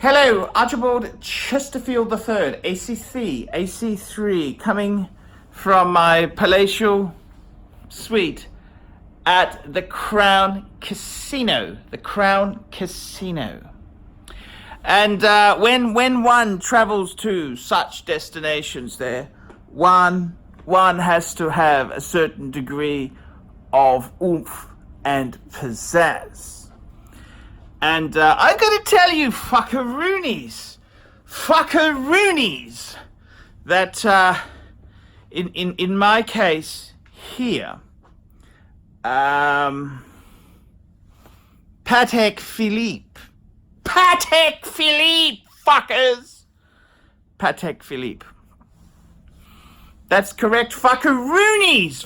Hello, Archibald Chesterfield III, AC3, coming from my palatial suite at the Crown Casino. The Crown Casino. And when one travels to such destinations there, one has to have a certain degree of oomph and pizzazz. And I'm going to tell you, fuckaroonies, that in my case here, Patek Philippe, fuckers, Patek Philippe. That's correct, fuckaroonies.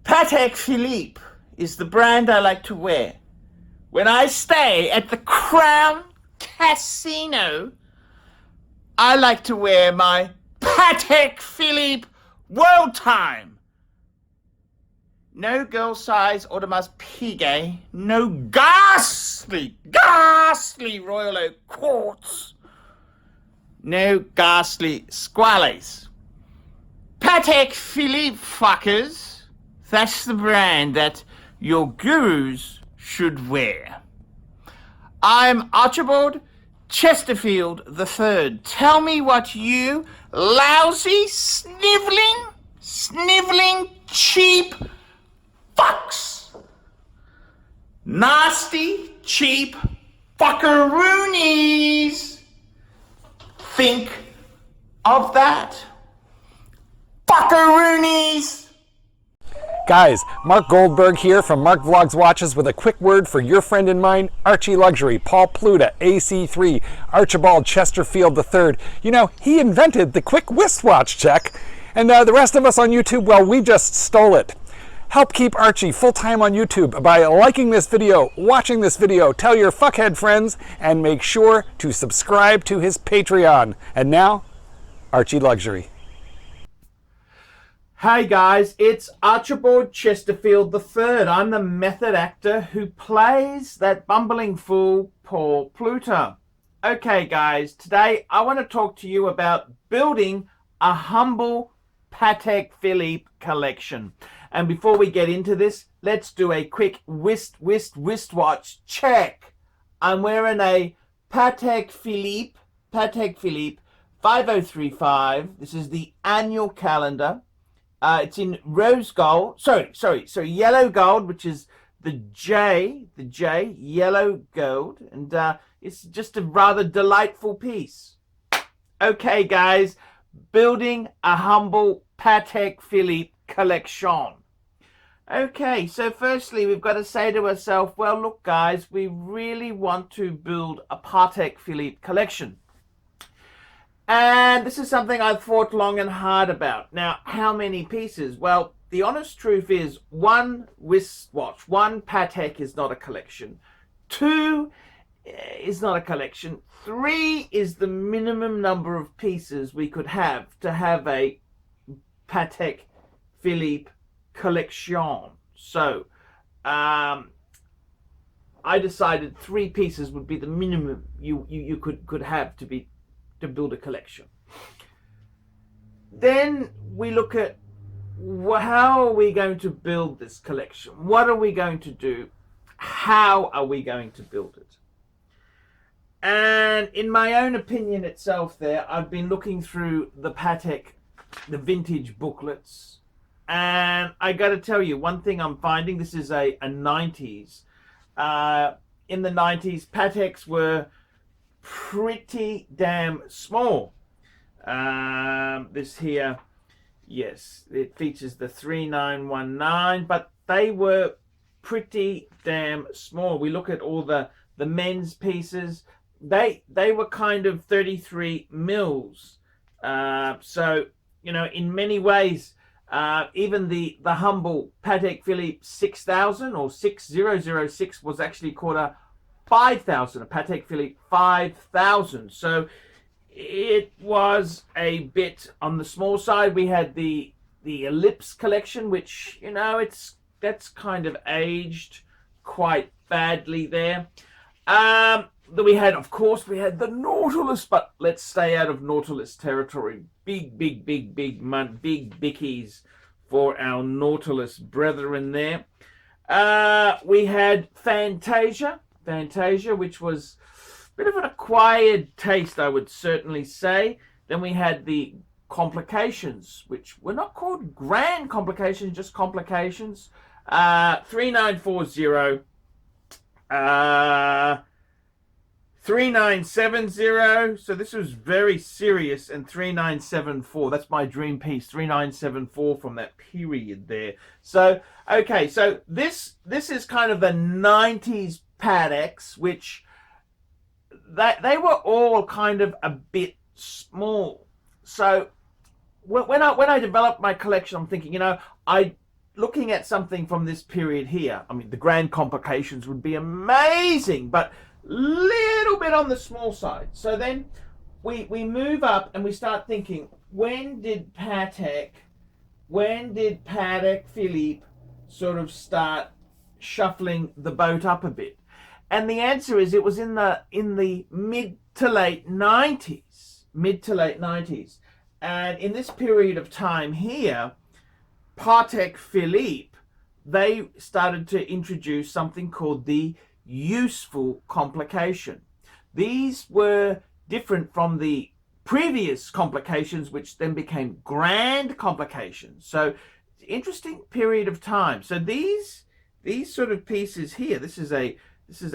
Patek Philippe is the brand I like to wear. When I stay at the Crown Casino, I like to wear my Patek Philippe World Time. No girl size Audemars Piguet, no ghastly Royal Oak Quartz, no ghastly Squales. Patek Philippe, fuckers, that's the brand that your gurus should wear. I'm Archibald Chesterfield III. Tell me what you lousy, sniveling, cheap fucks, nasty, cheap fuckaroonies think of that. Fuckaroonies! Guys, Mark Goldberg here from Mark Vlogs Watches with a quick word for your friend and mine, ArchieLuxury, Paul Pluta, AC3, Archibald Chesterfield III. You know, he invented the quick wristwatch check, and the rest of us on YouTube, well, we just stole it. Help keep Archie full-time on YouTube by liking this video, watching this video, tell your fuckhead friends, and make sure to subscribe to his Patreon. And now, ArchieLuxury. Hi guys, it's Archibald Chesterfield III. I'm the method actor who plays that bumbling fool Paul Pluta. Okay guys, today I want to talk to you about building a humble Patek Philippe collection. And before we get into this, let's do a quick wristwatch check. I'm wearing a Patek Philippe 5035. This is the annual calendar. It's in rose gold, yellow gold, which is the J, yellow gold, and it's just a rather delightful piece. Okay, guys, building a humble Patek Philippe collection. Okay, so firstly, we've got to say to ourselves, well, look, guys, we really want to build a Patek Philippe collection. And this is something I've thought long and hard about. Now, how many pieces? Well, the honest truth is one wristwatch, one Patek is not a collection. Two is not a collection. Three is the minimum number of pieces we could have to have a Patek Philippe collection. So, I decided 3 pieces would be the minimum you could have to build a collection. Then we look at how are we going to build this collection? What are we going to do? How are we going to build it? And in my own opinion itself there, I've been looking through the Patek, the vintage booklets, and I got to tell you, one thing I'm finding, this is a 90s. In the 90s, Pateks were pretty damn small. This here, yes, it features the 3919, but they were pretty damn small. We look at all the men's pieces, they were kind of 33 mils. So, you know, in many ways, even the humble Patek Philippe 6000 or 6006 was actually called a 5000, a Patek Philippe 5000. So it was a bit on the small side. We had the Ellipse collection, which, you know, that's kind of aged quite badly there. Then we had, of course, we had the Nautilus, but let's stay out of Nautilus territory. Big bickies for our Nautilus brethren there. We had Fantasia, which was a bit of an acquired taste, I would certainly say. Then we had the Complications, which were not called Grand Complications, just Complications. 3940, 3970, so this was very serious, and 3974, that's my dream piece, 3974 from that period there. So, okay, so this is kind of the 90s Pateks, which they were all kind of a bit small. So when I developed my collection, I'm thinking, looking at something from this period here, I mean, the Grand Complications would be amazing, but little bit on the small side. So then we move up and we start thinking, when did Patek Philippe sort of start shuffling the boat up a bit? And the answer is, it was in the mid to late 90s. And in this period of time here, Patek Philippe, they started to introduce something called the useful complication. These were different from the previous complications, which then became grand complications. So interesting period of time. So these sort of pieces here, this is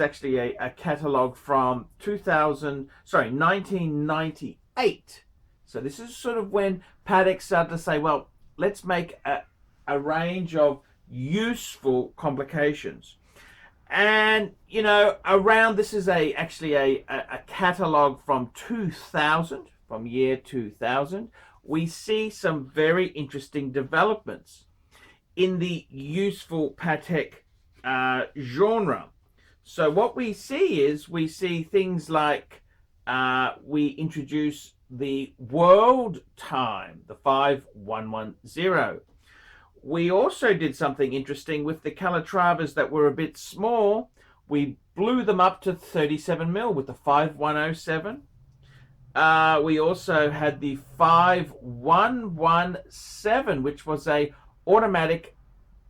actually a catalogue from 1998. So this is sort of when Patek started to say, well, let's make a range of useful complications. And, around, this is actually a catalogue from 2000, from year 2000. We see some very interesting developments in the useful Patek genre. So what we see things like, we introduce the world time, the 5110. We also did something interesting with the Calatravas that were a bit small. We blew them up to 37mm with the 5107. We also had the 5117, which was a automatic,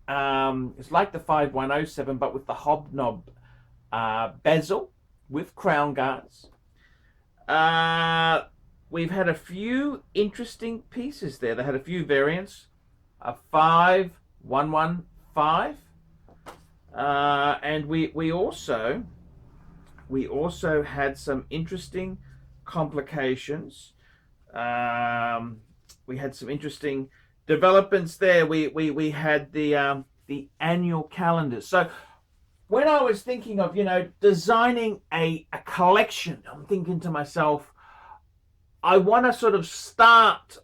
it's like the 5107, but with the hobnob bezel with crown guards. We've had a few interesting pieces there. They had a few variants. A 5115, and we also had some interesting complications. We had some interesting developments there. We had the annual calendars. So when I was thinking of designing a collection, I'm thinking to myself, I want to sort of start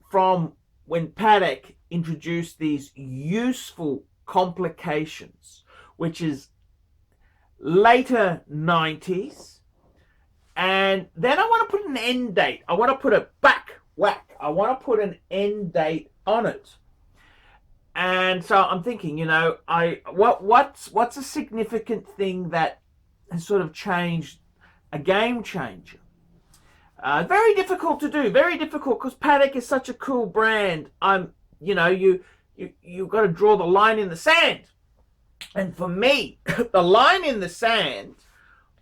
from when Patek introduced these useful complications, which is later 90s, and then I want to put an end date. I want to put a whack. I want to put an end date on it. And so I'm thinking, what's a significant thing that has sort of changed, a game changer? Very difficult to do, very difficult, because Patek is such a cool brand. You've got to draw the line in the sand. And for me, the line in the sand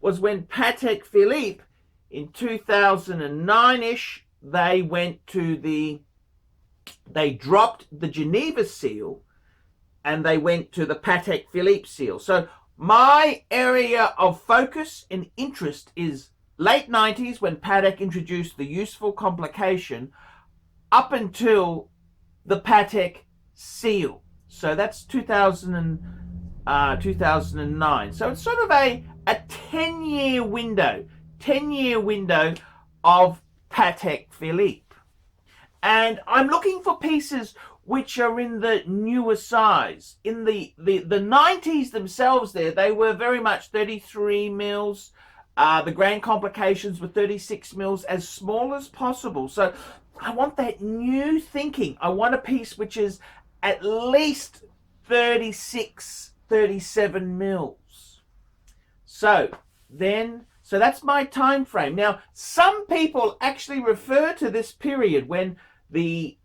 was when Patek Philippe in 2009-ish, they dropped the Geneva seal and they went to the Patek Philippe seal. So my area of focus and interest is late 90s, when Patek introduced the useful complication, up until the Patek seal. So that's 2009. So it's sort of a 10-year window, of Patek Philippe. And I'm looking for pieces which are in the newer size. In the 90s themselves there, they were very much 33 mils. The grand complications were 36 mils, as small as possible. So I want that new thinking. I want a piece which is at least 36, 37 mils. So that's my time frame. Now, some people actually refer to this period when the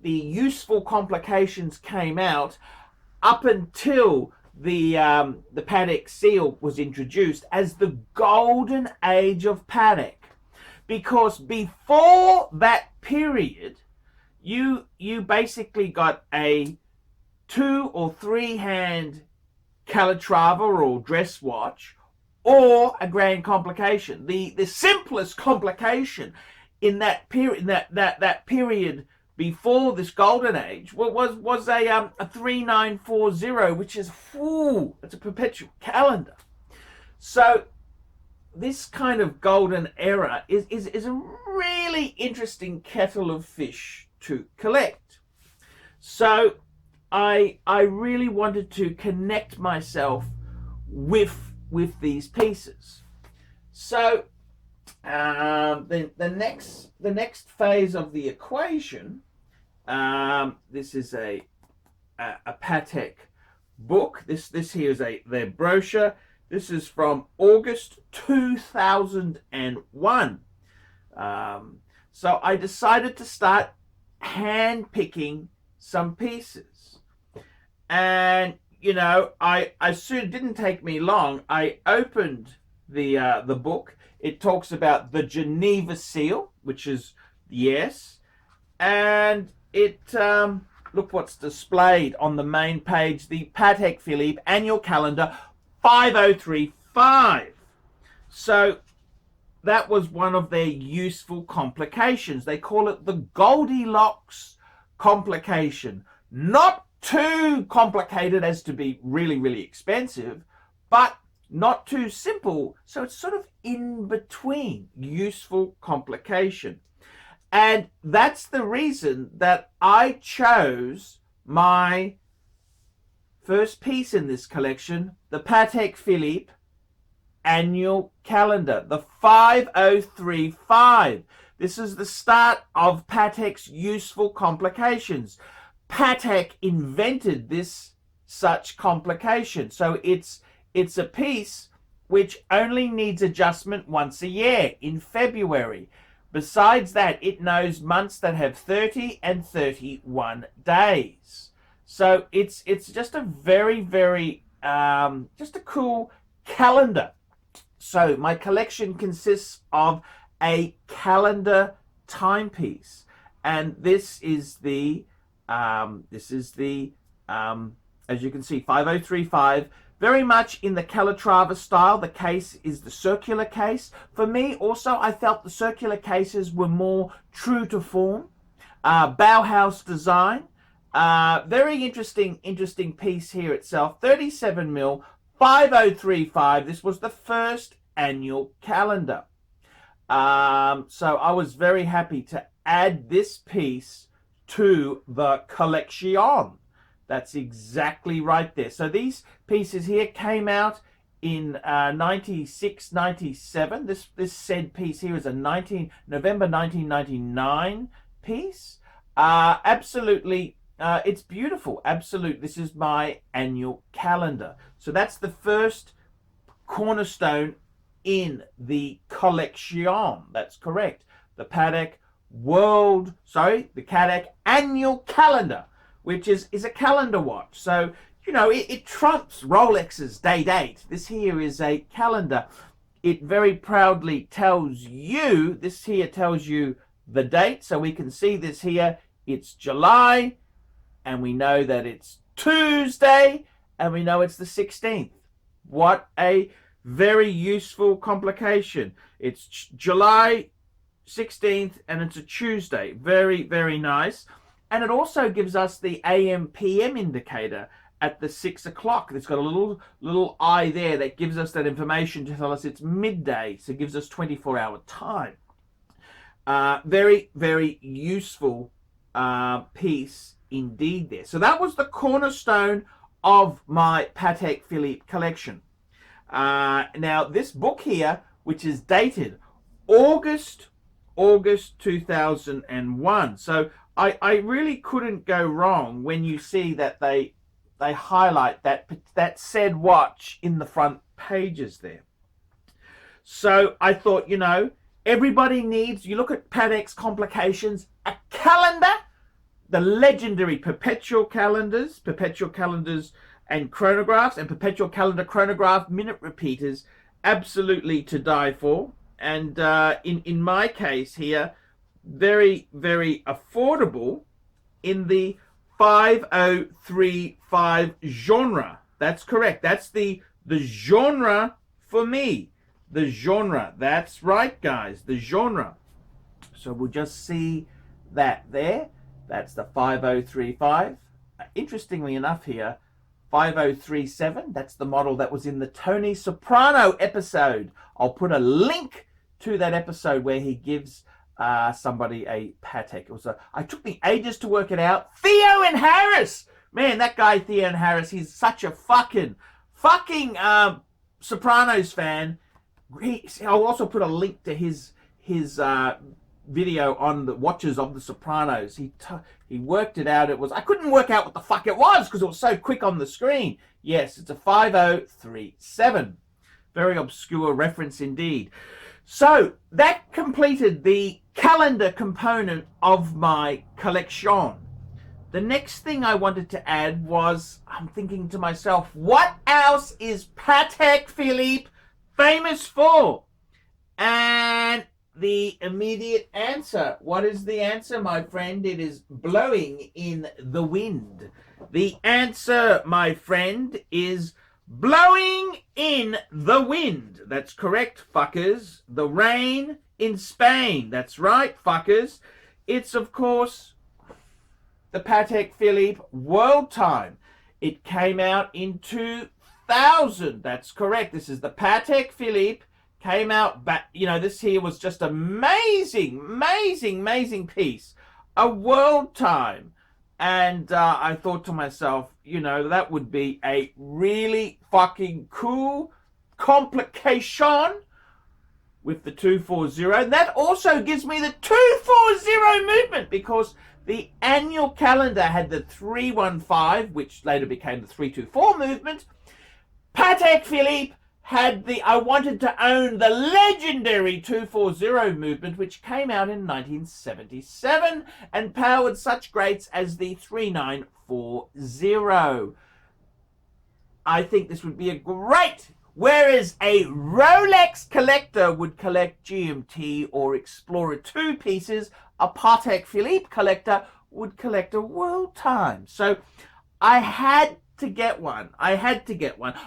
useful complications came out up until the Patek seal was introduced as the golden age of Patek, because before that period you basically got a 2 or 3 hand Calatrava or dress watch, or a grand complication. The simplest complication in that period, that period before this golden age, was a 3940, which is it's a perpetual calendar. So this kind of golden era is a really interesting kettle of fish to collect. So I really wanted to connect myself with these pieces. So the next phase of the equation, this is a Patek book. This here is their brochure. This is from August 2001. So I decided to start hand picking some pieces, and I soon, didn't take me long. I opened the book. It talks about the Geneva seal, which is yes, and it look what's displayed on the main page: the Patek Philippe annual calendar 5035. So that was one of their useful complications. They call it the Goldilocks complication. Not too complicated as to be really, really expensive, but not too simple. So it's sort of in between, useful complication. And that's the reason that I chose my first piece in this collection, the Patek Philippe annual calendar, the 5035. This is the start of Patek's useful complications. Patek invented this such complication. So it's a piece which only needs adjustment once a year, in February. Besides that, it knows months that have 30 and 31 days. So it's just a very, very just a cool calendar. So my collection consists of a calendar timepiece, and this is the as you can see, 5035, very much in the Calatrava style. The case is the circular case. For me also, I felt the circular cases were more true to form. Bauhaus design. Very interesting piece here itself. 37mm, 5035. This was the first annual calendar. So I was very happy to add this piece to the collection. That's exactly right there. So these pieces here came out in 96, 97. This said piece here is a November 1999 piece. Absolutely, it's beautiful. Absolute. This is my annual calendar. So that's the first cornerstone in the collection. That's correct. The Patek the Patek annual calendar, which is a calendar watch. So, it trumps Rolex's date. This here is a calendar. It very proudly tells you, this here tells you the date. So we can see this here. It's July, and we know that it's Tuesday, and we know it's the 16th. What a very useful complication. It's July 16th, and it's a Tuesday. Very, very nice. And it also gives us the AM PM indicator at the 6 o'clock. It's got a little eye there that gives us that information to tell us it's midday. So it gives us 24-hour time. Very, very useful piece indeed there. So that was the cornerstone of my Patek Philippe collection. Now this book here, which is dated August 2001. So I really couldn't go wrong when you see that they they highlight that said watch in the front pages there. So I thought, you know, everybody needs, you look at Patek's complications, a calendar, the legendary perpetual calendars and chronographs, and perpetual calendar chronograph minute repeaters, absolutely to die for. And in my case here, very, very affordable in the 5035 genre. That's correct. That's the genre for me. The genre. That's right, guys. The genre. So we'll just see that there. That's the 5035. Interestingly enough here, 5037, that's the model that was in the Tony Soprano episode. I'll put a link to that episode where he gives somebody a Patek. I took me ages to work it out. Theo and Harris! Man, that guy Theo and Harris, he's such a fucking Sopranos fan. I'll also put a link to his video on the watches of the Sopranos. He worked it out. I couldn't work out what the fuck it was because it was so quick on the screen. Yes, it's a 5037. Very obscure reference indeed. So that completed the calendar component of my collection. The next thing I wanted to add was, I'm thinking to myself, what else is Patek Philippe famous for? And the immediate answer, what is the answer, my friend? It is blowing in the wind. The answer, my friend, is blowing in the wind. That's correct, fuckers. The rain in Spain. That's right, fuckers. It's, of course, the Patek Philippe World Time. It came out in 2000. That's correct. This is the Patek Philippe. Came out back, you know, this here was just amazing piece. A world time. And I thought to myself, you know, that would be a really fucking cool complication with the 240. And that also gives me the 240 movement, because the annual calendar had the 315, which later became the 324 movement. Patek Philippe had I wanted to own the legendary 240 movement, which came out in 1977 and powered such greats as the 3940. I think this would be a great, whereas a Rolex collector would collect GMT or Explorer 2 pieces, a Patek Philippe collector would collect a world time. So I had to get one.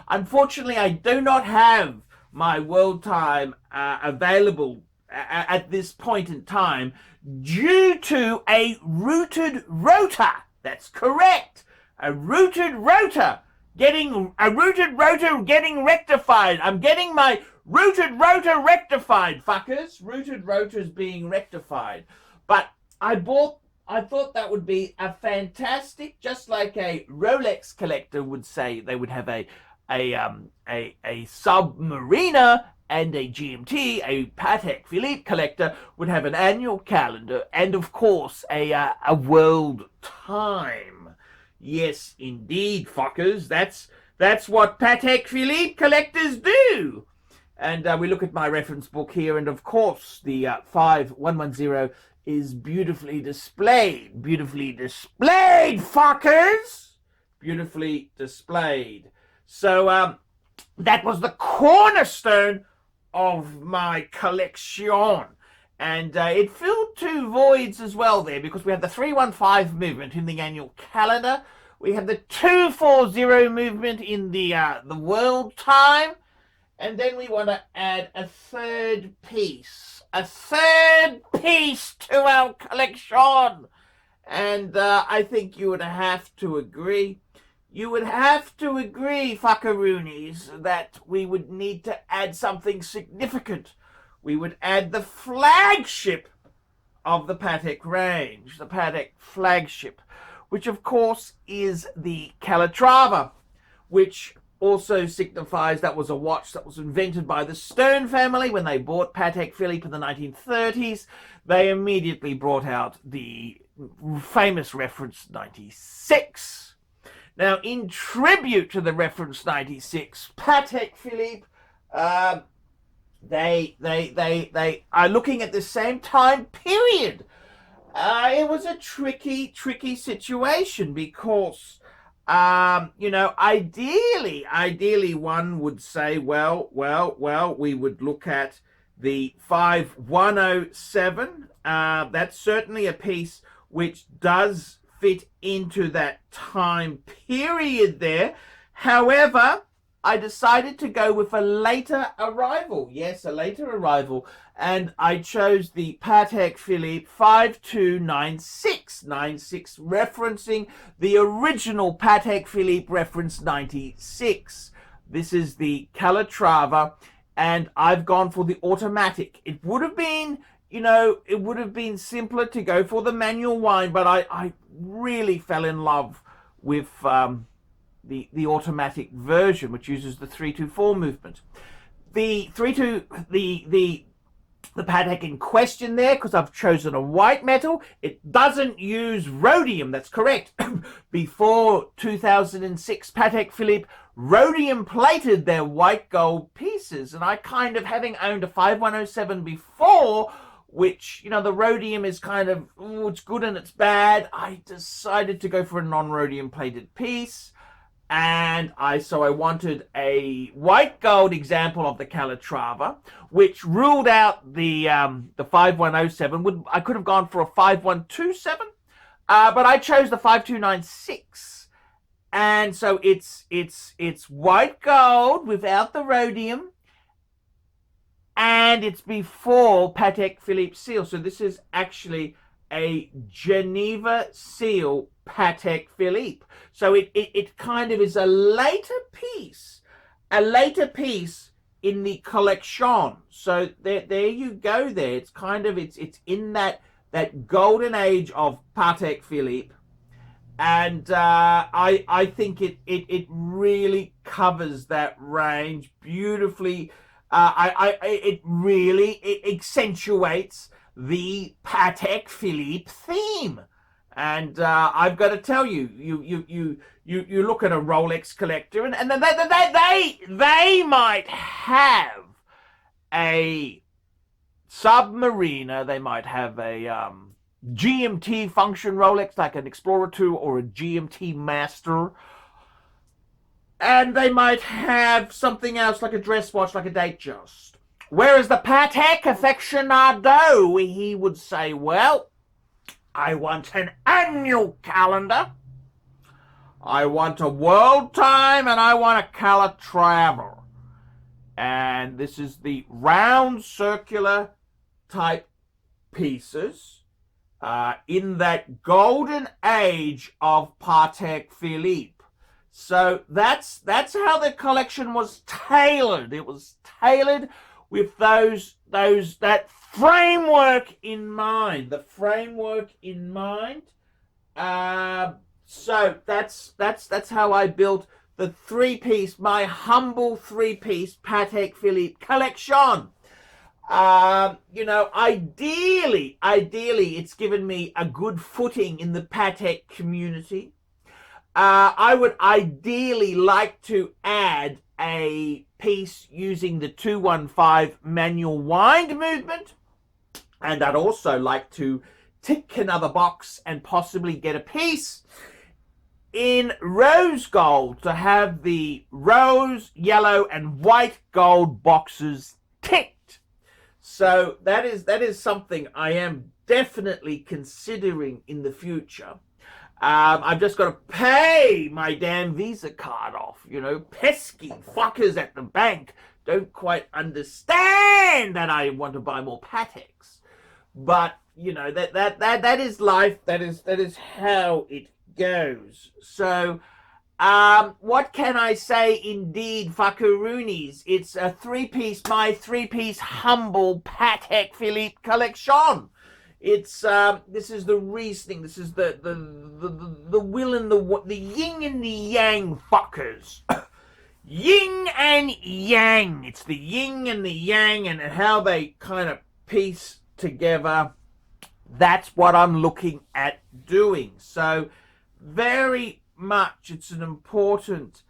Unfortunately, I do not have my world time available at this point in time due to a rooted rotor. That's correct. A rooted rotor getting rectified. I'm getting my rooted rotor rectified, fuckers. Rooted rotors being rectified. But I thought that would be a fantastic, just like a Rolex collector would say they would have a Submariner and a GMT, a Patek Philippe collector would have an annual calendar and, of course, a world time. Yes, indeed, fuckers. That's what Patek Philippe collectors do. And we look at my reference book here, and, of course, the 5110 is beautifully displayed, fuckers! Beautifully displayed. So, that was the cornerstone of my collection. And it filled two voids as well there, because we have the 315 movement in the annual calendar. We have the 240 movement in the world time. And then we want to add a third piece to our collection. And I think you would have to agree. Fuckaroonies, that we would need to add something significant. We would add the flagship of the Patek range, the Patek flagship, which of course is the Calatrava, which also signifies that was a watch that was invented by the Stone family when they bought Patek Philippe in the 1930s. They immediately brought out the famous reference 96. Now, in tribute to the reference 96, Patek Philippe, they are looking at the same time period. It was a tricky situation because, ideally one would say, well, we would look at the 5107. That's certainly a piece which does fit into that time period there. However, I decided to go with a later arrival. Yes, a later arrival. And I chose the Patek Philippe 5296, referencing the original Patek Philippe reference 96. This is the Calatrava, and I've gone for the automatic. It would have been, it would have been simpler to go for the manual wind, but I really fell in love with the automatic version, which uses the 3-2-4 movement. The Patek in question there, because I've chosen a white metal, it doesn't use rhodium. That's correct. Before 2006, Patek Philippe rhodium plated their white gold pieces, and I kind of, having owned a 5107 before, which, the rhodium is kind of, it's good and it's bad, I decided to go for a non-rhodium plated piece. And I wanted a white gold example of the Calatrava, which ruled out the 5107. I could have gone for a 5127, but I chose the 5296. And so it's white gold without the rhodium, and it's before Patek Philippe seal. So this is actually a Geneva seal Patek Philippe. So it kind of is a later piece in the collection. So there you go there. It's kind of, it's in that golden age of Patek Philippe. And I think it really covers that range beautifully. It really accentuates the Patek Philippe theme. And I've got to tell you, you look at a Rolex collector, and they might have a Submariner, they might have a GMT function Rolex, like an Explorer 2 or a GMT Master, and they might have something else like a dress watch, like a Datejust. Whereas the Patek aficionado, he would say, well, I want an annual calendar, I want a world time, and I want a Calatrava. And this is the round circular type pieces in that golden age of Patek Philippe. So that's how the collection was tailored. It was tailored with that framework in mind. The framework in mind. So that's how I built the three-piece, my humble three-piece Patek Philippe collection. Ideally, it's given me a good footing in the Patek community. I would ideally like to add a piece using the 215 manual wind movement, and I'd also like to tick another box and possibly get a piece in rose gold to have the rose, yellow, and white gold boxes ticked. So that is something I am definitely considering in the future. I've just got to pay my damn Visa card off. Pesky fuckers at the bank don't quite understand that I want to buy more Pateks. But that is life. That is how it goes. So what can I say? Indeed, fuckaroonies, it's a my three-piece humble Patek Philippe collection. It's this is the reasoning. This is the will and the yin and the yang fuckers. Yin and yang. It's the yin and the yang and how they kind of piece together. That's what I'm looking at doing. So very much. It's an important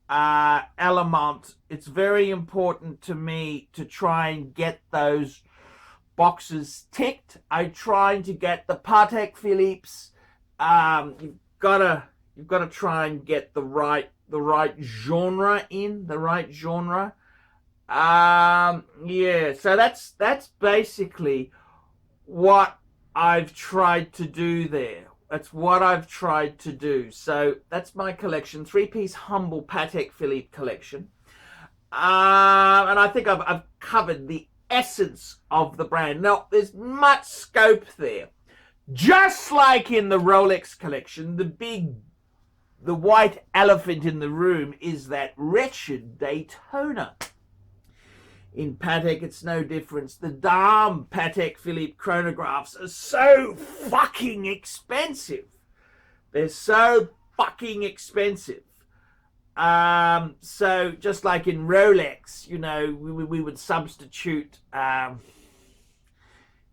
element. It's very important to me to try and get those boxes ticked. I trying to get the Patek Philippe's. You've got to try and get the right genre in, the right genre. Yeah, so that's basically what I've tried to do there. That's what I've tried to do. So that's my collection, 3-piece humble Patek Philippe collection. And I think I've covered the essence of the brand. Now, there's much scope there. Just like in the Rolex collection, the white elephant in the room is that wretched Daytona. In Patek, it's no difference. The damn Patek Philippe chronographs are so fucking expensive. They're so fucking expensive. So just like in Rolex, you know, we would substitute,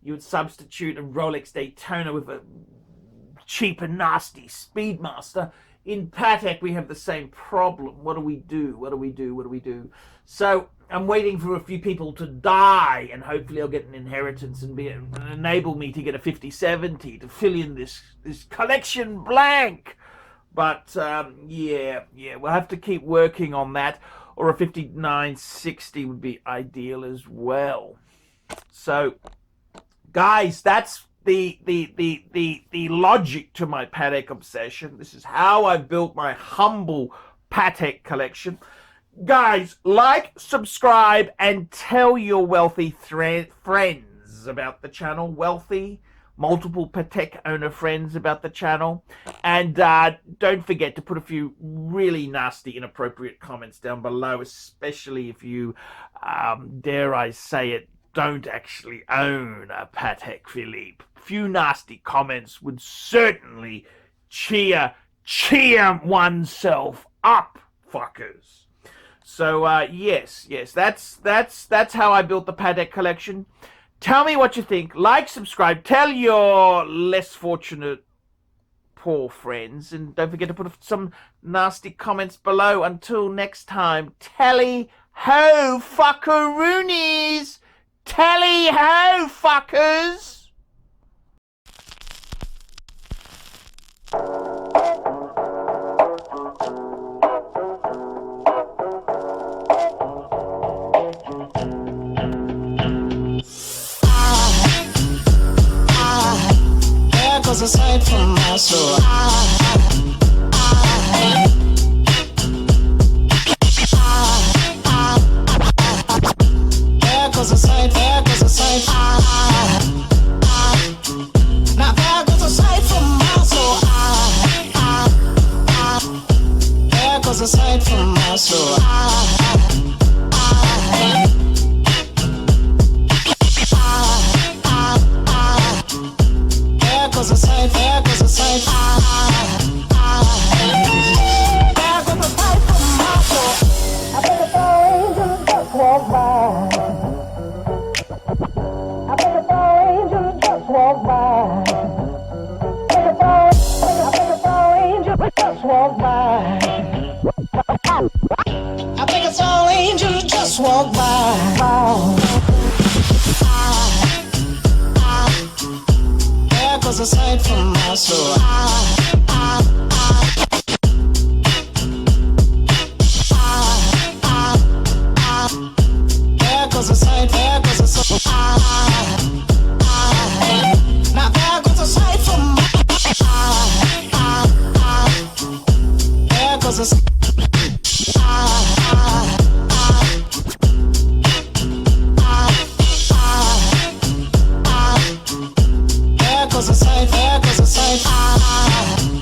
you would substitute a Rolex Daytona with a cheap and nasty Speedmaster. In Patek, we have the same problem. What do we do? What do we do? What do we do? So I'm waiting for a few people to die, and hopefully I'll get an inheritance and enable me to get a 5070 to fill in this collection blank. But yeah, we'll have to keep working on that, or a 5960 would be ideal as well. So, guys, that's the logic to my Patek obsession. This is how I've built my humble Patek collection. Guys, like, subscribe, and tell your wealthy friends about the channel. Wealthy, multiple Patek owner friends about the channel. And don't forget to put a few really nasty, inappropriate comments down below, especially if you, dare I say it, don't actually own a Patek Philippe. Few nasty comments would certainly cheer oneself up, fuckers. So yes, that's how I built the Patek collection. Tell me what you think. Like, subscribe, tell your less fortunate poor friends, and don't forget to put some nasty comments below. Until next time, tally ho, fuckaroonies! Tally ho, fuckers! There goes a sight from my soul. There goes a sight, there goes a sight. Now there goes a sight from my soul. There goes a sight from my soul. There goes a sight, there goes a sight. There goes a sight from my soul. I think it's all angels just walk by. I think it's all angels just walk by. I think it's all angels just walk by. I think it's all angels just walk by. There goes a sight from my soul. There goes a sight, there goes a sight. Now there goes a sight from my there goes a sight. There goes a sight, there goes a sight.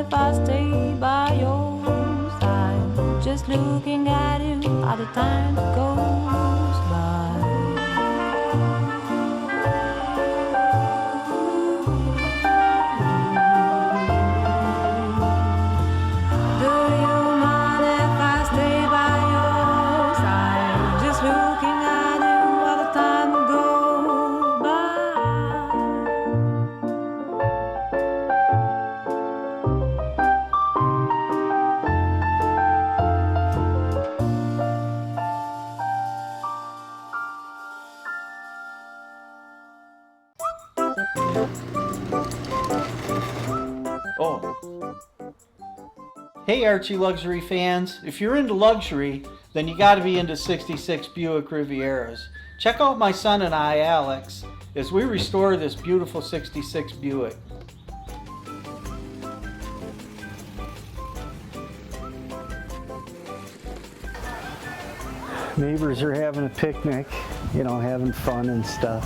if I stay by your side, just looking at you all the time goes by. Do you mind if I stay by your side, just looking at you all the time goes by? Oh. Hey Archie Luxury fans, if you're into luxury, then you gotta be into 66 Buick Rivieras. Check out my son and I, Alex, as we restore this beautiful 66 Buick. Neighbors are having a picnic, you know, having fun and stuff.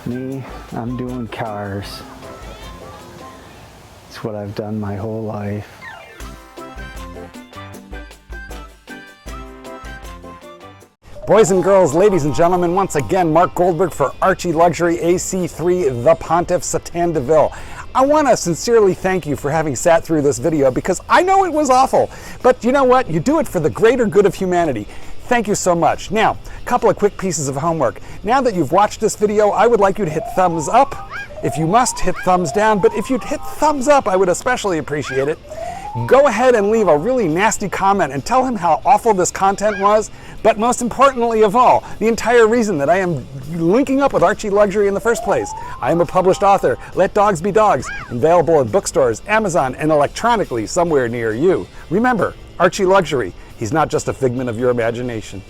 Me, I'm doing cars. It's what I've done my whole life. Boys and girls, ladies and gentlemen, once again, Mark Goldberg for Archie Luxury AC3, the Pontiff Satan de Ville. I want to sincerely thank you for having sat through this video because I know it was awful, but you know what? You do it for the greater good of humanity. Thank you so much. Now, a couple of quick pieces of homework. Now that you've watched this video, I would like you to hit thumbs up. If you must, hit thumbs down, but if you'd hit thumbs up, I would especially appreciate it. Go ahead and leave a really nasty comment and tell him how awful this content was, but most importantly of all, the entire reason that I am linking up with Archie Luxury in the first place. I am a published author. Let dogs be dogs. Available in bookstores, Amazon, and electronically somewhere near you. Remember, Archie Luxury. He's not just a figment of your imagination.